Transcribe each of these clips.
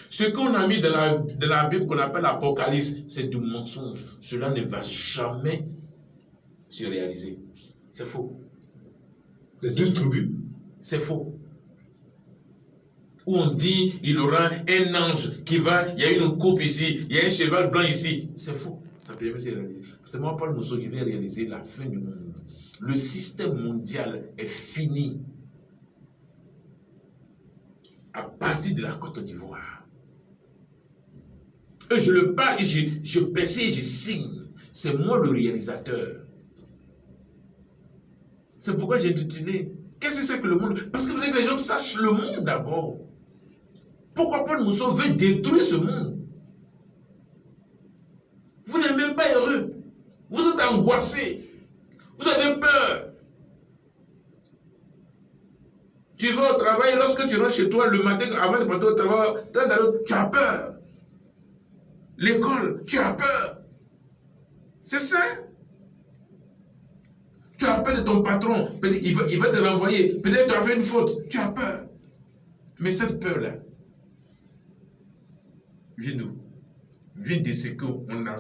Ce qu'on a mis dans la Bible qu'on appelle l'Apocalypse, c'est du mensonge. Cela ne va jamais se réaliser. C'est faux. Les 12 tribus. C'est faux. Où on dit il y aura un ange qui va, il y a une coupe ici, il y a un cheval blanc ici. C'est faux. Ça peut jamais se réaliser. C'est moi, Paul Mousseau, qui vais réaliser la fin du monde. Le système mondial est fini à partir de la Côte d'Ivoire. Et je le parle, et je perçois et je signe. C'est moi le réalisateur. C'est pourquoi j'ai intitulé qu'est-ce que c'est que le monde? Parce que vous voulez que les gens sachent le monde d'abord. Pourquoi Paul Mousseau veut détruire ce monde? Vous n'êtes même pas heureux. Vous êtes angoissé. Vous avez peur. Tu vas au travail, lorsque tu rentres chez toi le matin, avant de partir au travail, tu as peur. L'école, tu as peur. C'est ça. Tu as peur de ton patron. Il va te renvoyer. Peut-être que tu as fait une faute. Tu as peur. Mais cette peur-là, vient d'où? Vient de ce qu'on a.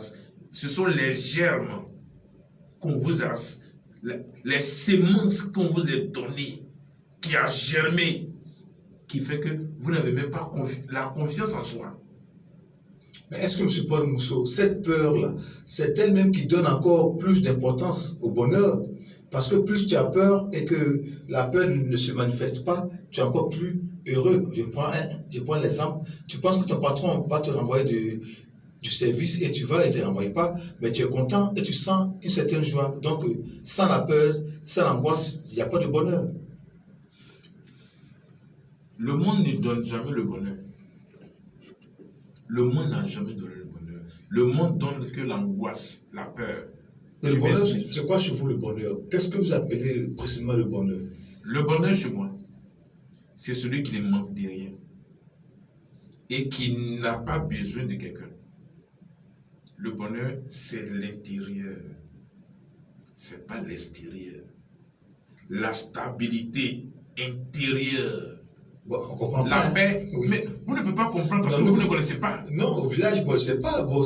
Ce sont les germes qu'on vous a, les semences qu'on vous a données, qui a germé, qui fait que vous n'avez même pas la confiance en soi. Mais est-ce que M. Paul Mousseau, cette peur-là, c'est elle-même qui donne encore plus d'importance au bonheur? Parce que plus tu as peur et que la peur ne se manifeste pas, tu es encore plus heureux. Je prends l'exemple. Tu penses que ton patron va te renvoyer du service et tu vas et ne te renvoie pas, mais tu es content et tu sens une certaine joie. Donc, sans la peur, sans l'angoisse, il n'y a pas de bonheur. Le monde ne donne jamais le bonheur. Le monde n'a jamais donné le bonheur. Le monde donne que l'angoisse, la peur. Le bonheur, c'est quoi chez vous le bonheur? Qu'est-ce que vous appelez précisément le bonheur? Le bonheur chez moi, c'est celui qui ne manque de rien et qui n'a pas besoin de quelqu'un. Le bonheur, c'est l'intérieur. C'est pas l'extérieur. La stabilité intérieure. Bon, on comprend la pas. paix, Oui. Mais vous ne pouvez pas comprendre parce que vous ne connaissez pas. Non, au village, moi, je ne sais pas. Bon,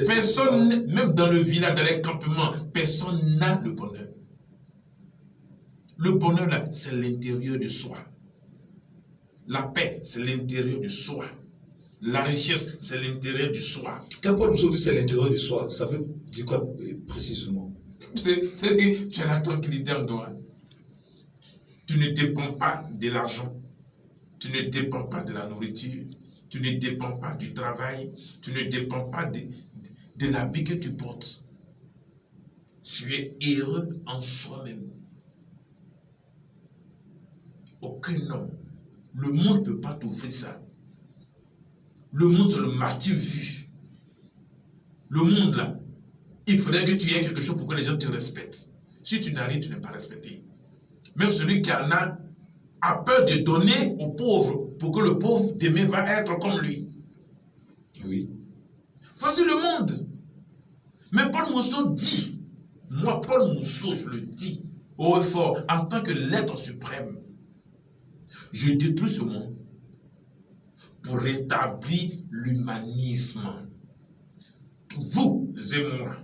personne, même dans le village, dans les campements, personne n'a le bonheur. Le bonheur, là, c'est l'intérieur de soi. La paix, c'est l'intérieur de soi. La richesse, c'est l'intérieur du soi. Quand Paul nous dit c'est l'intérieur du soi, ça veut dire quoi précisément? C'est que tu as la tranquillité en toi. Tu ne dépends pas de l'argent. Tu ne dépends pas de la nourriture. Tu ne dépends pas du travail. Tu ne dépends pas de l'habit que tu portes. Tu es heureux en soi-même. Aucun homme. Le monde ne peut pas t'offrir ça. Le monde, c'est le martyr vu. Le monde, là, il faudrait que tu aies quelque chose pour que les gens te respectent. Si tu n'as rien, tu n'es pas respecté. Même celui qui en a peur de donner aux pauvres pour que le pauvre demain va être comme lui. Oui. Voici le monde. Mais Paul Mousseau dit, moi Paul Mousseau, je le dis haut et fort, en tant que l'être suprême, je détruis ce monde pour rétablir l'humanisme. Vous et moi.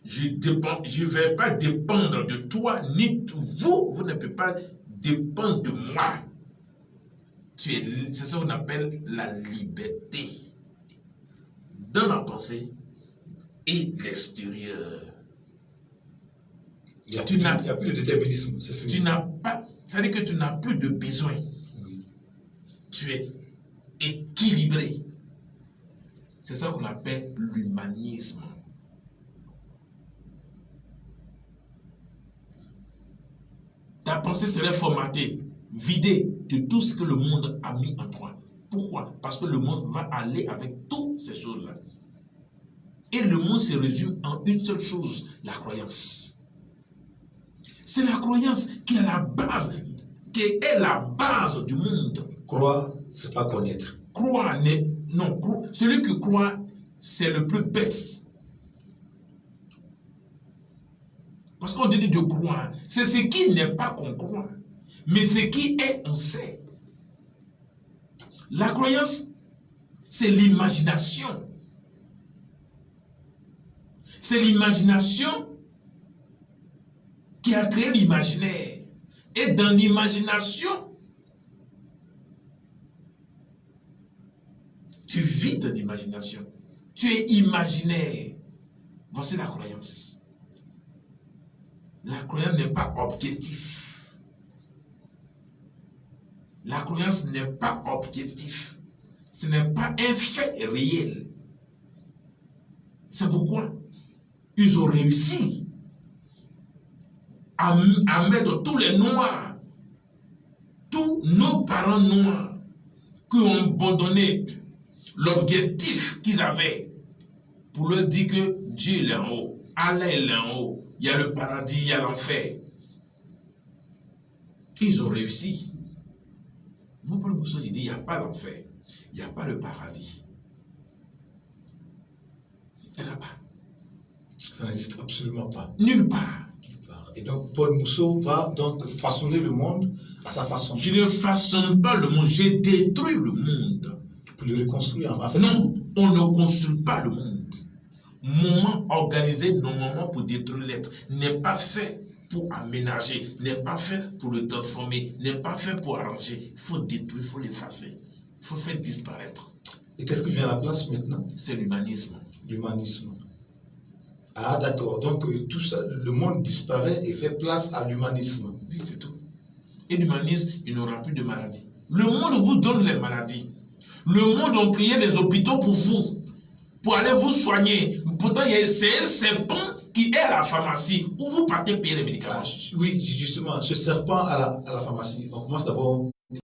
Je ne vais pas dépendre de toi, ni de vous. Vous ne pouvez pas dépendre de moi. C'est ce qu'on appelle la liberté. Dans la pensée et l'extérieur. Il n'y a plus de déterminisme. Tu n'as pas, ça veut dire que tu n'as plus de besoin. Oui. Tu es équilibré. C'est ça qu'on appelle l'humanisme. Ta pensée serait formatée, vidée de tout ce que le monde a mis en toi. Pourquoi? Parce que le monde va aller avec toutes ces choses-là. Et le monde se résume en une seule chose, la croyance. C'est la croyance qui est la base du monde. Croire, c'est pas connaître. Croire, non, celui qui croit, c'est le plus bête. Parce qu'on dit de croire, c'est ce qui n'est pas qu'on croit, mais ce qui est, on sait. La croyance, c'est l'imagination. C'est l'imagination qui a créé l'imaginaire. Et dans l'imagination, tu vis de l'imagination. Tu es imaginaire. Voici la croyance. La croyance n'est pas objectif. La croyance n'est pas objectif. Ce n'est pas un fait réel. C'est pourquoi ils ont réussi à mettre tous les noirs, tous nos parents noirs, qui ont abandonné l'objectif qu'ils avaient pour leur dire que Dieu est en haut, Allah est en haut, il y a le paradis, il y a l'enfer. Ils ont réussi. Moi, pour le Moussa, j'ai dit, il n'y a pas l'enfer, il n'y a pas le paradis. Il n'y en a pas. Ça n'existe absolument pas. Nulle part. Et donc, Paul Mousseau va donc façonner le monde à sa façon. Je ne façonne pas le monde, je détruis le monde. Pour le reconstruire. En fait. Non, on ne construit pas le monde. Moment organisé normalement pour détruire l'être n'est pas fait pour aménager, n'est pas fait pour le transformer, n'est pas fait pour arranger. Il faut détruire, il faut l'effacer, il faut faire disparaître. Et qu'est-ce qui vient à la place maintenant? C'est l'humanisme. L'humanisme. Ah d'accord, donc tout ça, le monde disparaît et fait place à l'humanisme. Oui, c'est tout. Et l'humanisme, il n'y aura plus de maladies. Le monde vous donne les maladies. Le monde a créé des hôpitaux pour vous, pour aller vous soigner. Pourtant, c'est un serpent qui est à la pharmacie où vous partez payer les médicaments. Ah, oui, justement, ce serpent à la pharmacie. On commence d'abord. Le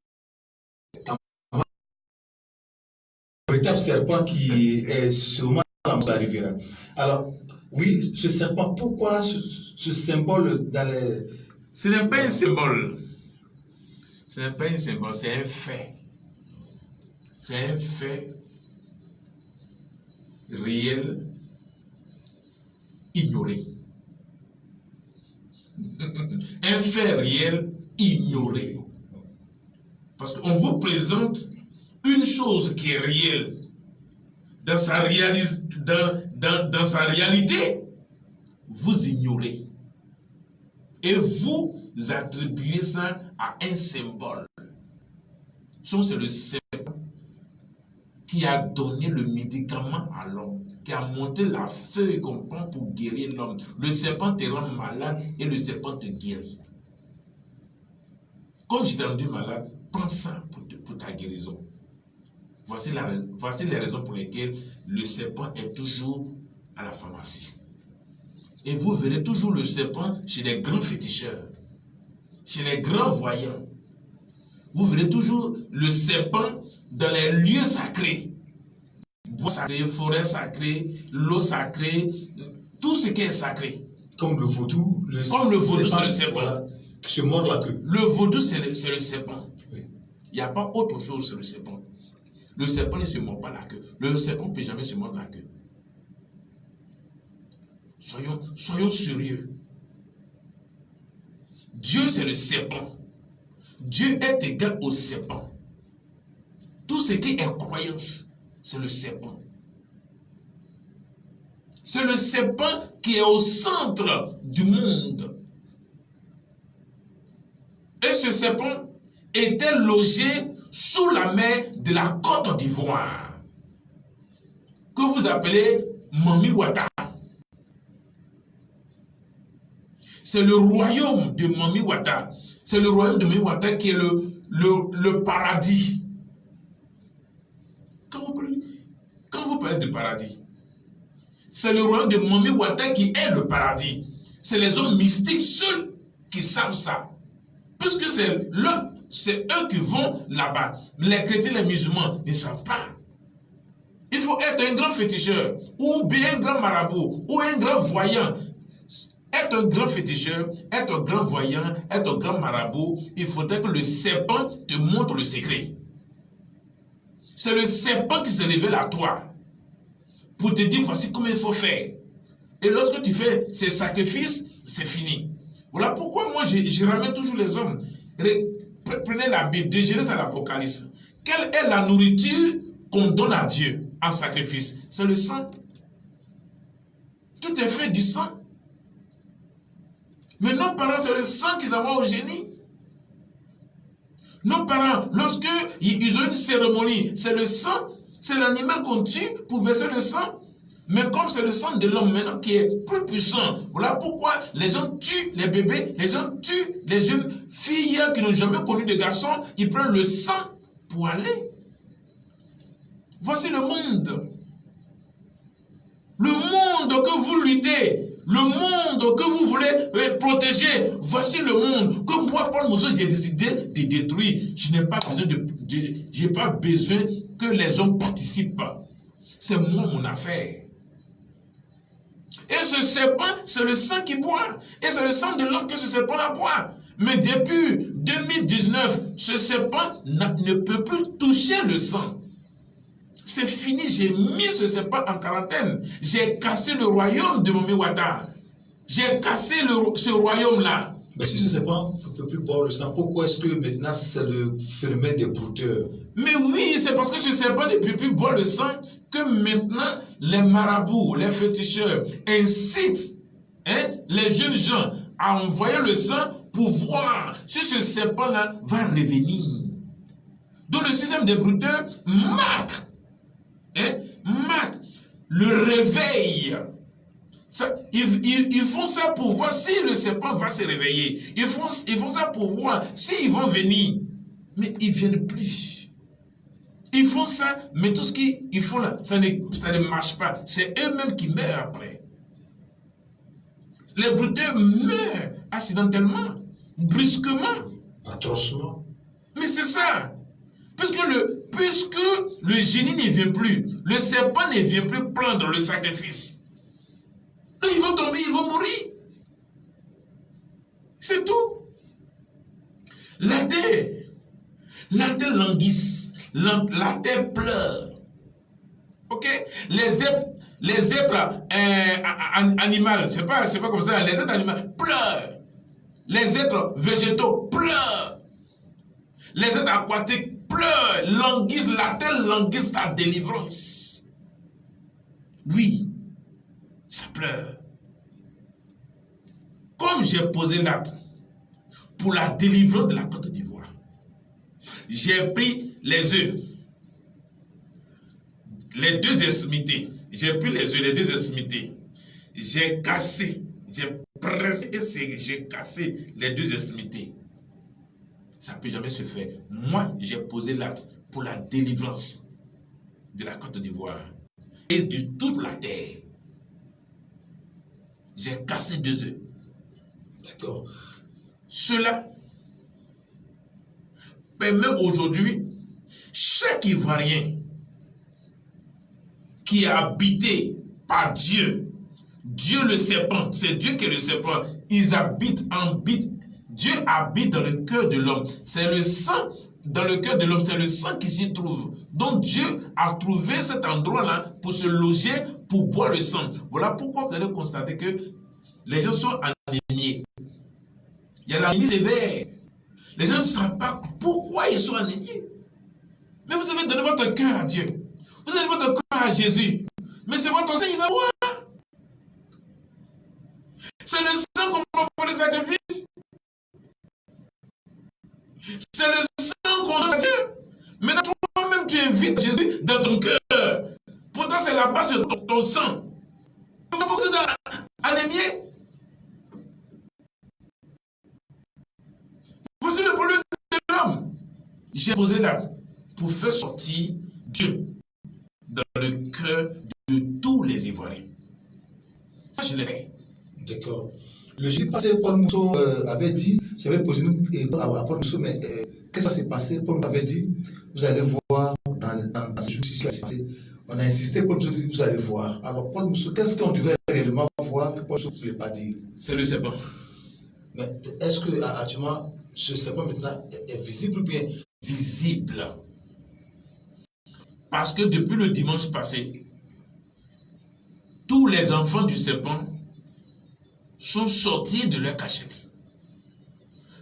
véritable serpent qui est sûrement la rivière. Alors, oui, ce serpent, pourquoi ce symbole dans les... Ce n'est pas un symbole. Ce n'est pas un symbole, c'est un fait. C'est un fait réel, ignoré. Un fait réel, ignoré. Parce qu'on vous présente une chose qui est réelle dans sa réalité, vous ignorez. Et vous attribuez ça à un symbole. C'est le serpent qui a donné le médicament à l'homme, qui a monté la feuille qu'on prend pour guérir l'homme. Le serpent te rend malade et le serpent te guérit. Comme j'étais rendu malade, prends ça pour ta guérison. Voici les raisons pour lesquelles le serpent est toujours à la pharmacie. Et vous verrez toujours le serpent chez les grands féticheurs, chez les grands voyants. Vous verrez toujours le serpent dans les lieux sacrés. Bois sacré, forêt sacrée, l'eau sacrée, tout ce qui est sacré. Comme le vaudou. Comme le vaudou, c'est le serpent. Voilà, qui se mord la queue. Le vaudou, c'est le serpent. Oui. Il n'y a pas autre chose, c'est le serpent. Le serpent ne se mord pas la queue. Le serpent ne peut jamais se mordre la queue. Soyons sérieux. Dieu, c'est le serpent. Dieu est égal au serpent. Tout ce qui est croyance, c'est le serpent. C'est le serpent qui est au centre du monde. Et ce serpent était logé sous la mer de la Côte d'Ivoire, que vous appelez Mami Wata. C'est le royaume de Mami Wata. C'est le royaume de Mami Wata qui est le paradis. Quand vous parlez de paradis, c'est le royaume de Mami Wata qui est le paradis. C'est les hommes mystiques seuls qui savent ça. Puisque c'est eux qui vont là-bas. Les chrétiens, les musulmans ne savent pas. Il faut être un grand féticheur, ou bien un grand marabout, ou un grand voyant. Être un grand féticheur, être un grand voyant, être un grand marabout, il faudrait que le serpent te montre le secret. C'est le serpent qui se révèle à toi pour te dire voici comment il faut faire. Et lorsque tu fais ces sacrifices, c'est fini. Voilà pourquoi moi je ramène toujours les hommes. Prenez la Bible, de Genèse à l'Apocalypse. Quelle est la nourriture qu'on donne à Dieu en sacrifice? C'est le sang. Tout est fait du sang. Mais nos parents, c'est le sang qu'ils envoient au génie. Nos parents, lorsque ils ont une cérémonie, c'est le sang, c'est l'animal qu'on tue pour verser le sang. Mais comme c'est le sang de l'homme maintenant qui est plus puissant, voilà pourquoi les gens tuent les bébés, les gens tuent les jeunes filles qui n'ont jamais connu de garçons, ils prennent le sang pour aller. Voici le monde. Le monde que vous luttez, le monde que vous voulez protéger, voici le monde que moi, Paul Mousseau, j'ai décidé de détruire. Je n'ai pas besoin que les hommes participent. C'est moi mon affaire. Et ce serpent, c'est le sang qui boit. Et c'est le sang de l'homme que ce serpent la boit. Mais depuis 2019, ce serpent ne peut plus toucher le sang. C'est fini, j'ai mis ce serpent en quarantaine. J'ai cassé le royaume de Momi Wata. J'ai cassé ce royaume-là. Mais si ce serpent ne peut plus boire le sang, pourquoi est-ce que maintenant c'est le phénomène des brouteurs? Mais oui, c'est parce que ce serpent ne peut plus boire le sang que maintenant les marabouts, les féticheurs incitent les jeunes gens à envoyer le sang pour voir si ce serpent-là va revenir. Donc le système des brouteurs marque le réveil. Ils font ça pour voir si le serpent va se réveiller. Ils font ça pour voir s'ils vont venir. Mais ils ne viennent plus. Ils font ça, mais tout ce qu'ils font là, ça ne marche pas. C'est eux-mêmes qui meurent après. Les brouteurs meurent accidentellement, brusquement. Atrocement. Mais c'est ça. Puisque le génie ne vient plus, le serpent ne vient plus prendre le sacrifice. Ils vont tomber, ils vont mourir. C'est tout. La terre languisse, la terre pleure. Ok? Les êtres animaux, c'est pas comme ça, les êtres animaux pleurent. Les êtres végétaux pleurent. Les êtres aquatiques pleurent, languissent, la terre languisse sa délivrance. Oui, ça pleure. Comme j'ai posé l'acte pour la délivrance de la Côte d'Ivoire, j'ai pris les œufs, les deux extrémités, j'ai pris les œufs, les deux extrémités, j'ai cassé, j'ai pressé et j'ai cassé les deux extrémités. Ça ne peut jamais se faire. Moi, j'ai posé l'acte pour la délivrance de la Côte d'Ivoire et de toute la terre. J'ai cassé 2 œufs. D'accord. Cela permet aujourd'hui, chaque Ivoirien qui est habité par Dieu, Dieu le serpent, c'est Dieu qui est le serpent, ils habitent, Dieu habite dans le cœur de l'homme. C'est le sang dans le cœur de l'homme, c'est le sang qui s'y trouve. Donc Dieu a trouvé cet endroit-là pour se loger, pour boire le sang. Voilà pourquoi vous allez constater que les gens sont anémiés. Il y a l'anémie sévère. Les gens ne savent pas pourquoi ils sont anémiés. Mais vous avez donné votre cœur à Dieu. Vous avez donné votre cœur à Jésus. Mais c'est votre sang, il va boire. C'est le sang qu'on prend pour les sacrifices. C'est le sang qu'on donne à Dieu. Maintenant, toi-même, tu invites Jésus dans ton cœur. Pourtant, c'est la base de ton sang. Pourquoi vous êtes anémié? Voici le problème de l'homme. J'ai posé l'acte pour faire sortir Dieu dans le cœur de tous les Ivoiriens. Ça, je l'ai fait. D'accord. Le jeudi passé, Paul Mousseau avait dit, j'avais posé une question à Paul Mousseau, mais qu'est-ce qui s'est passé? Paul Mousseau avait dit, vous allez voir dans ce jour-ci ce qui s'est passé. On a insisté, Paul Mousseau dit, vous allez voir. Alors, Paul Mousseau, qu'est-ce qu'on devait réellement voir que Paul Mousseau ne voulait pas dire? C'est le serpent. Mais est-ce que actuellement, ce serpent maintenant est visible ou bien visible? Parce que depuis le dimanche passé, tous les enfants du serpent sont sortis de leur cachette.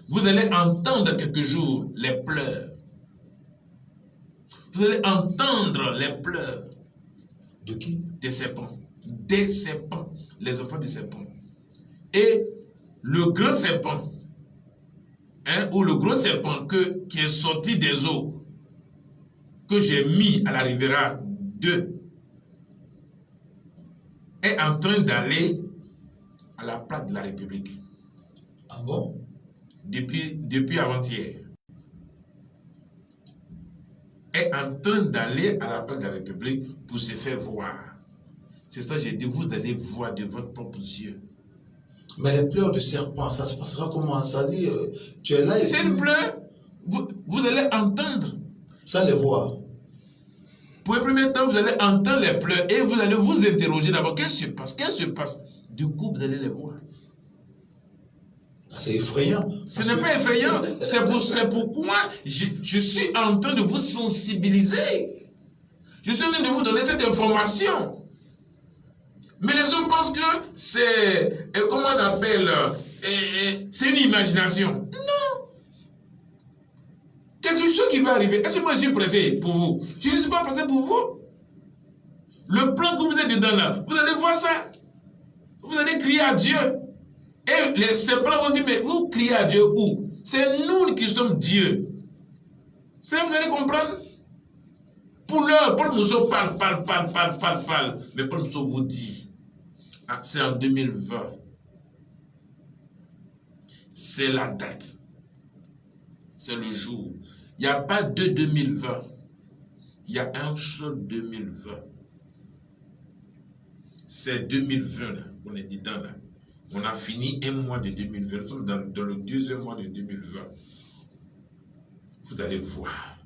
Vous allez entendre quelques jours les pleurs. Vous allez entendre les pleurs. De qui? Des serpents. Des serpents. Les enfants du serpent. Et le grand serpent, ou le gros serpent qui est sorti des eaux, que j'ai mis à la Riviera 2, est en train d'aller à la place de la République. Ah bon? Depuis avant-hier. Est en train d'aller à la place de la République pour se faire voir. C'est ça que j'ai dit, vous allez voir de votre propre yeux. Mais les pleurs de serpent, ça se passera comment? Ça dit, tu es là et c'est une pleure, vous allez entendre. Ça les voit. Pour le premier temps, vous allez entendre les pleurs et vous allez vous interroger d'abord. Qu'est-ce qui se passe? Qu'est-ce qui se passe? Du coup, vous allez les voir. C'est effrayant. Ce n'est pas effrayant. C'est pourquoi je suis en train de vous sensibiliser. Je suis en train de vous donner cette information. Mais les gens pensent que c'est, comment on appelle, c'est une imagination. Non. Quelque chose qui va arriver. Est-ce que moi je suis pressé pour vous? Je ne suis pas pressé pour vous. Le plan que vous êtes dedans là, vous allez voir ça. Vous allez crier à Dieu. Et les serpents vont dire, mais vous criez à Dieu où? C'est nous qui sommes Dieu. Ça, vous allez comprendre? Pour l'heure, Paul Mousseau parle. Mais Paul Mousseau vous dit, c'est en 2020. C'est la date. C'est le jour. Il n'y a pas de 2020. Il y a un seul 2020. C'est 2020, là. On est dedans, là. On a fini un mois de 2020. Nous sommes dans le deuxième mois de 2020. Vous allez voir.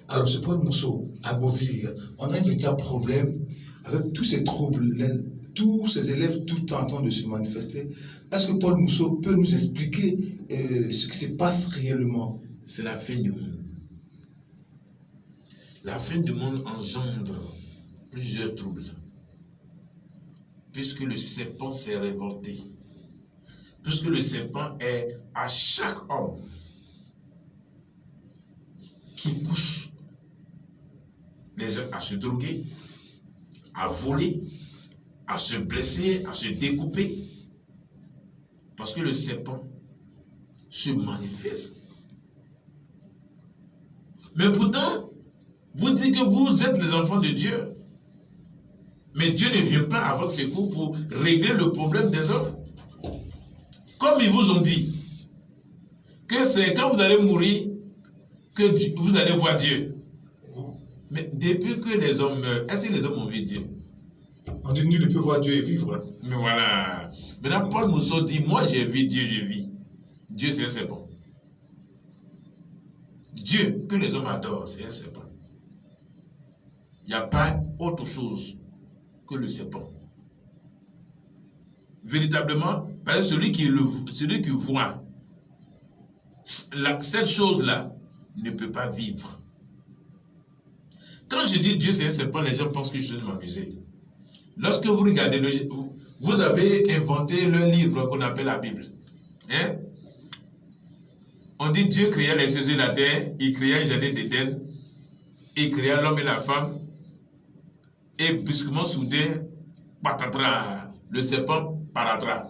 Alors, c'est Paul Mousseau, à Beauville, on a un véritable problème avec tous ces troubles, tous ces élèves tout le temps en train de se manifester. Est-ce que Paul Mousseau peut nous expliquer ce qui se passe réellement? C'est la fin du monde. La fin du monde engendre plusieurs troubles. Puisque le serpent s'est révolté. Puisque le serpent est à chaque homme qui pousse les gens à se droguer, à voler, à se blesser, à se découper. Parce que le serpent se manifeste. Mais pourtant, vous dites que vous êtes les enfants de Dieu. Mais Dieu ne vient pas à votre secours pour régler le problème des hommes. Comme ils vous ont dit, que c'est quand vous allez mourir que vous allez voir Dieu. Mais depuis que les hommes meurent, est-ce que les hommes ont vu Dieu? On dit nul ne peut voir Dieu et vivre. Mais voilà. Maintenant, Paul Mousseau dit, moi j'ai vu Dieu, je vis. Dieu, c'est un serpent. Dieu, que les hommes adorent, c'est un serpent. Il n'y a pas autre chose que le serpent. Véritablement, parce que celui qui voit cette chose-là ne peut pas vivre. Quand je dis Dieu c'est un serpent, les gens pensent que je suis m'amuser. Lorsque vous regardez, vous avez inventé le livre qu'on appelle la Bible. Hein? On dit Dieu créa les cieux et la terre, il créa le jardin d'Éden, il créa l'homme et la femme, et brusquement soudain, patatras, le serpent paratras.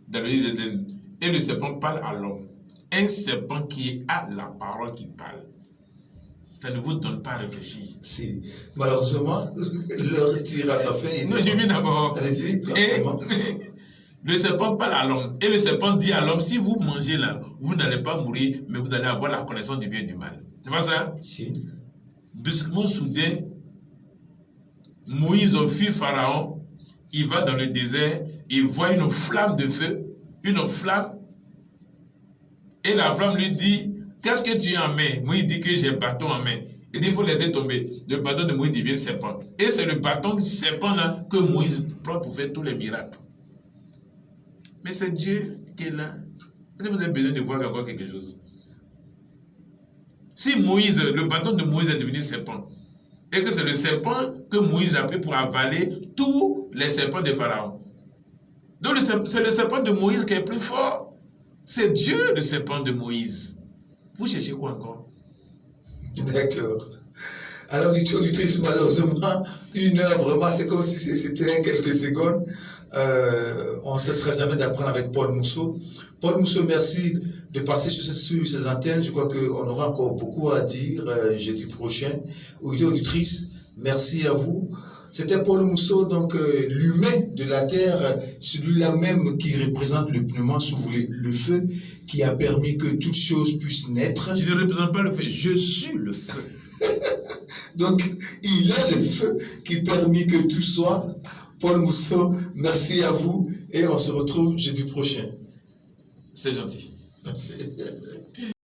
Dans le livre d'Éden. Et le serpent parle à l'homme. Un serpent qui a la parole qui parle. Ça ne vous donne pas à réfléchir. Si. Malheureusement, l'heure tire à sa fin. Non, je viens d'abord. Allez-y. Le serpent parle à l'homme. Et le serpent dit à l'homme, si vous mangez là, vous n'allez pas mourir, mais vous allez avoir la connaissance du bien et du mal. C'est pas ça? Si. Brusquement, soudain, Moïse, fils Pharaon, il va dans le désert, il voit une flamme de feu, une flamme, et la flamme lui dit, qu'est-ce que tu as en main? Moïse dit que j'ai un bâton en main. Il dit, il faut laisser tomber. Le bâton de Moïse devient serpent. Et c'est le bâton serpent là que Moïse prend pour faire tous les miracles. Mais c'est Dieu qui est là. Est-ce que vous avez besoin de voir encore quelque chose? Si Moïse, le bâton de Moïse est devenu serpent, et que c'est le serpent que Moïse a pris pour avaler tous les serpents de Pharaon. Donc c'est le serpent de Moïse qui est plus fort. C'est Dieu le serpent de Moïse. Vous cherchez quoi encore? D'accord. Alors, auditrice, malheureusement, 1 heure, vraiment, c'est comme si c'était quelques secondes. On ne cessera jamais d'apprendre avec Paul Mousseau. Paul Mousseau, merci de passer sur ces antennes. Je crois qu'on aura encore beaucoup à dire jeudi prochain. Auditrice, merci à vous. C'était Paul Mousseau, donc l'humain de la Terre, celui-là même qui représente le pneumat, si vous voulez, le feu, qui a permis que toute chose puisse naître. Je ne représente pas le feu, je suis le feu. Donc, il est le feu qui permet que tout soit. Paul Mousseau, merci à vous et on se retrouve jeudi prochain. C'est gentil. Merci.